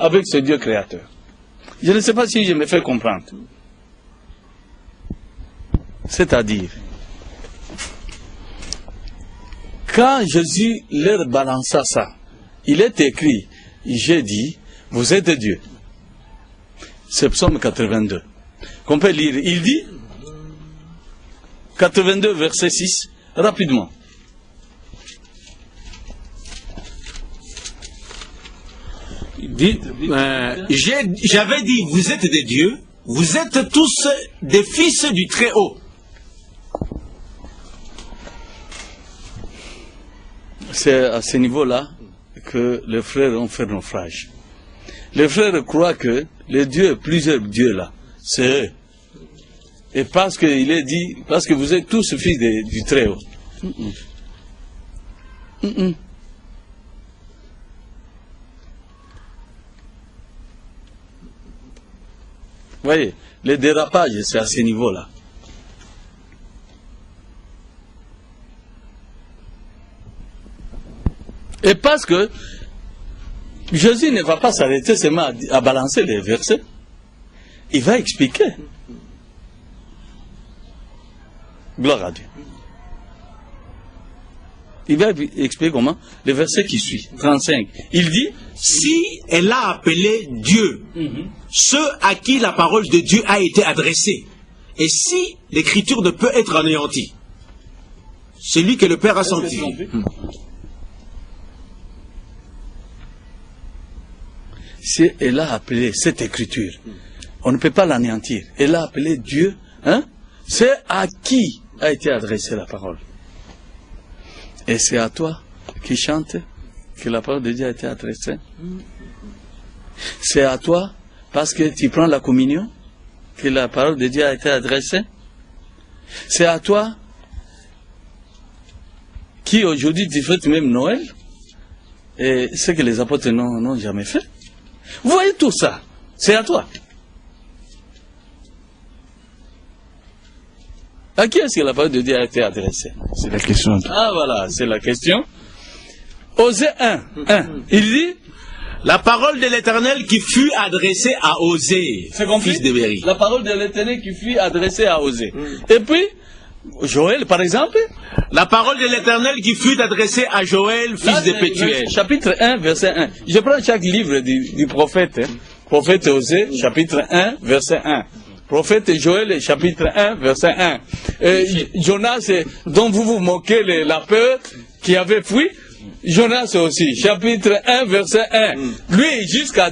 avec ce Dieu créateur. Je ne sais pas si je me fais comprendre. C'est-à-dire, quand Jésus leur balança ça, il est écrit, j'ai dit, vous êtes Dieu. C'est Psaume 82. Qu'on peut lire. Il dit, 82 verset 6, rapidement. J'avais dit, vous êtes des dieux, vous êtes tous des fils du Très-Haut. C'est à ce niveau-là que les frères ont fait naufrage. Les frères croient que les dieux, plusieurs dieux là, c'est eux. Et parce qu'il est dit, parce que vous êtes tous fils du Très-Haut. Voyez, les dérapages, c'est à ce niveau-là. Et parce que Jésus ne va pas s'arrêter seulement à balancer les versets, il va expliquer. Gloire à Dieu. Il va expliquer comment? Le verset qui suit, 35. Il dit, si elle a appelé Dieu, ceux à qui la parole de Dieu a été adressée, et si l'écriture ne peut être anéantie, celui que le Père a sanctifié. Si elle a appelé cette écriture, on ne peut pas l'anéantir. Elle a appelé Dieu, hein? C'est à qui a été adressée la parole. Et c'est à toi qui chante que la parole de Dieu a été adressée. C'est à toi, parce que tu prends la communion, que la parole de Dieu a été adressée. C'est à toi qui aujourd'hui tu fêtes même Noël, et ce que les apôtres n'ont jamais fait. Vous voyez tout ça, c'est à toi. À qui est-ce que la parole de Dieu a été adressée? C'est la question. Ah voilà, c'est la question. Osée 1, il dit, la parole de l'Éternel qui fut adressée à Osée, fils de Béri. La parole de l'Éternel qui fut adressée à Osée. Et puis, Joël, par exemple, la parole de l'Éternel qui fut adressée à Joël, fils de Pétuel. Chapitre 1, verset 1. Je prends chaque livre du prophète. Prophète Osée, chapitre 1, verset 1. Prophète Joël, chapitre 1, verset 1. Jonas, dont vous vous moquez la peur qui avait fui. Jonas aussi, chapitre 1, verset 1. Lui, jusqu'à